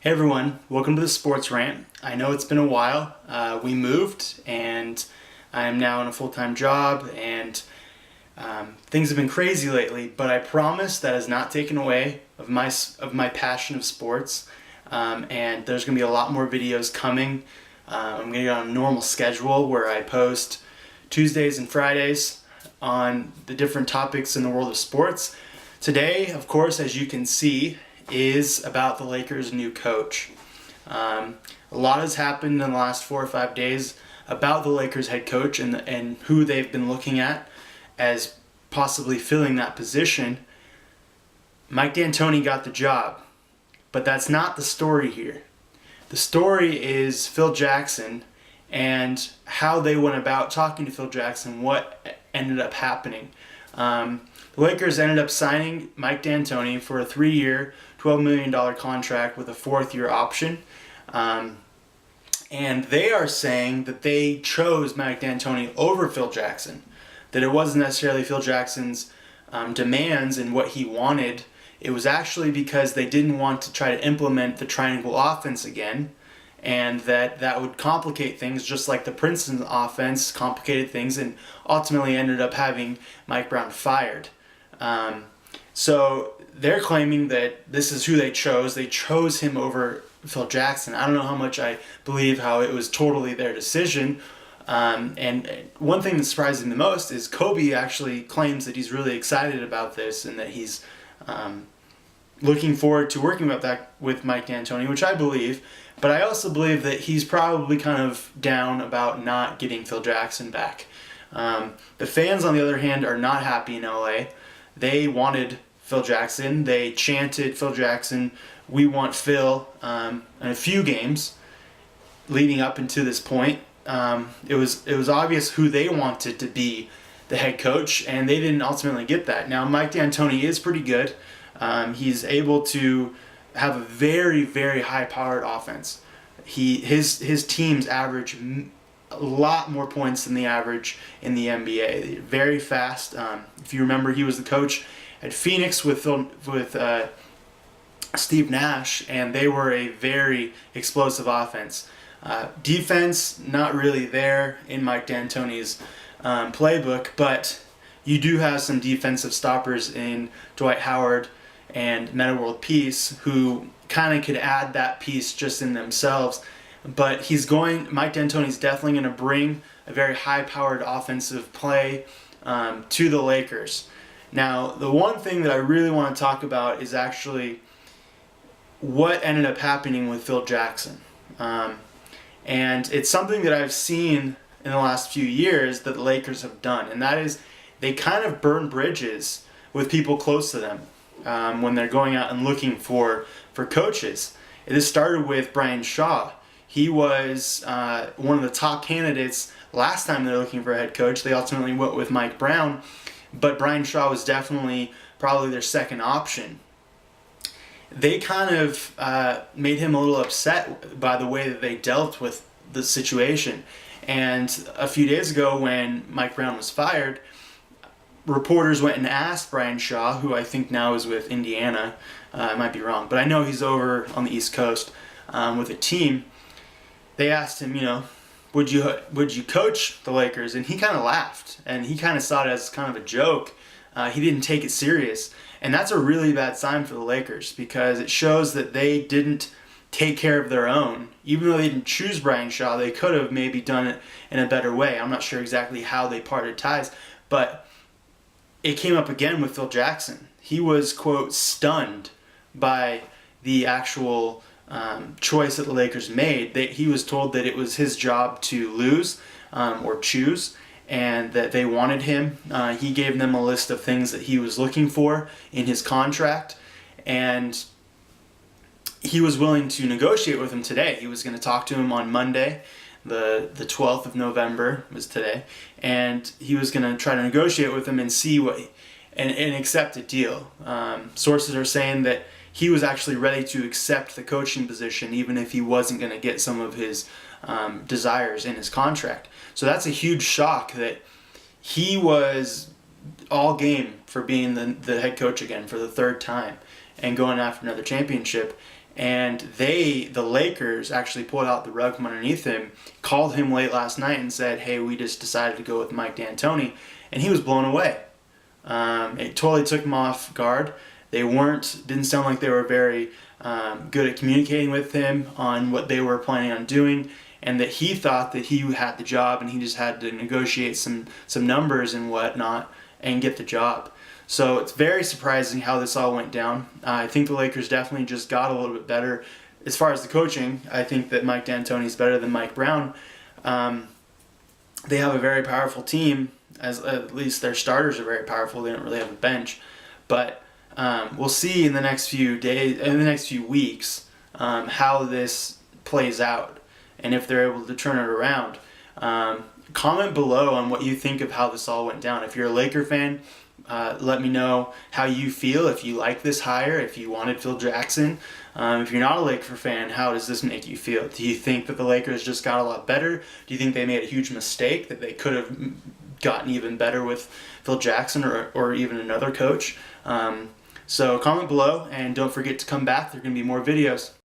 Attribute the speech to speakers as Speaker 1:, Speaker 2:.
Speaker 1: Hey everyone, welcome to the Sports Rant. I know it's been a while. We moved and I am now in a full-time job and things have been crazy lately, but I promise that has not taken away of my passion of sports. And there's going to be a lot more videos coming. I'm going to get on a normal schedule where I post Tuesdays and Fridays on the different topics in the world of sports. Today, of course, as you can see, is about the Lakers' new coach. A lot has happened in the last 4 or 5 days about the Lakers' head coach and who they've been looking at as possibly filling that position. Mike D'Antoni got the job, but that's not the story here. The story is Phil Jackson and how they went about talking to Phil Jackson, what ended up happening. The Lakers ended up signing Mike D'Antoni for a 3-year, $12 million contract with a 4th-year option. And they are saying that they chose Mike D'Antoni over Phil Jackson, that it wasn't necessarily Phil Jackson's demands and what he wanted. It was actually because they didn't want to try to implement the triangle offense again, and that would complicate things just like the Princeton offense complicated things and ultimately ended up having Mike Brown fired. So they're claiming that this is who they chose. They chose him over Phil Jackson. I don't know how much I believe how it was totally their decision. And one thing that surprised me the most is Kobe actually claims that he's really excited about this and that he's looking forward to working with Mike D'Antoni, which I believe. But I also believe that he's probably kind of down about not getting Phil Jackson back. The fans, on the other hand, are not happy in LA. They wanted Phil Jackson. They chanted Phil Jackson, "We want Phil," in a few games leading up into this point. It was obvious who they wanted to be the head coach, and they didn't ultimately get that. Now, Mike D'Antoni is pretty good. He's able to have a very, very high-powered offense. His teams average a lot more points than the average in the NBA. Very fast. If you remember, he was the coach at Phoenix with Steve Nash, and they were a very explosive offense. Defense, not really there in Mike D'Antoni's playbook, but you do have some defensive stoppers in Dwight Howard and Metta World Peace who kind of could add that piece just in themselves. But Mike D'Antoni's definitely going to bring a very high-powered offensive play to the Lakers. Now, the one thing that I really want to talk about is actually what ended up happening with Phil Jackson. And it's something that I've seen in the last few years that the Lakers have done, and that is they kind of burn bridges with people close to them when they're going out and looking for coaches. It started with Brian Shaw. He was one of the top candidates last time they were looking for a head coach. They ultimately went with Mike Brown, but Brian Shaw was definitely probably their second option. They kind of made him a little upset by the way that they dealt with the situation. And a few days ago when Mike Brown was fired, reporters went and asked Brian Shaw, who I think now is with Indiana, I might be wrong, but I know he's over on the East Coast with a team. They asked him, would you coach the Lakers? And he kind of laughed, and he kind of saw it as kind of a joke. He didn't take it serious, and that's a really bad sign for the Lakers because it shows that they didn't take care of their own. Even though they didn't choose Brian Shaw, they could have maybe done it in a better way. I'm not sure exactly how they parted ties, but it came up again with Phil Jackson. He was, quote, stunned by the actual choice that the Lakers made. He was told that it was his job to lose or choose, and that they wanted him. He gave them a list of things that he was looking for in his contract, and he was willing to negotiate with him today. He was going to talk to him on Monday. The 12th of November was today, and he was going to try to negotiate with him and see and accept a deal. Sources are saying that he was actually ready to accept the coaching position even if he wasn't going to get some of his desires in his contract. So that's a huge shock that he was all game for being the head coach again for the 3rd time and going after another championship. And the Lakers actually pulled out the rug from underneath him, called him late last night and said, hey, we just decided to go with Mike D'Antoni. And he was blown away. It totally took him off guard. Didn't sound like they were very good at communicating with him on what they were planning on doing, and that he thought that he had the job and he just had to negotiate some numbers and whatnot and get the job. So it's very surprising how this all went down. I think the Lakers definitely just got a little bit better. As far as the coaching, I think that Mike D'Antoni is better than Mike Brown. They have a very powerful team, as at least their starters are very powerful. They don't really have a bench. But we'll see in the next few days, in the next few weeks, how this plays out and if they're able to turn it around. Comment below on what you think of how this all went down. If you're a Laker fan, let me know how you feel, if you like this hire, if you wanted Phil Jackson. If you're not a Laker fan, how does this make you feel? Do you think that the Lakers just got a lot better? Do you think they made a huge mistake, that they could have gotten even better with Phil Jackson or even another coach? So comment below, and don't forget to come back. There are going to be more videos.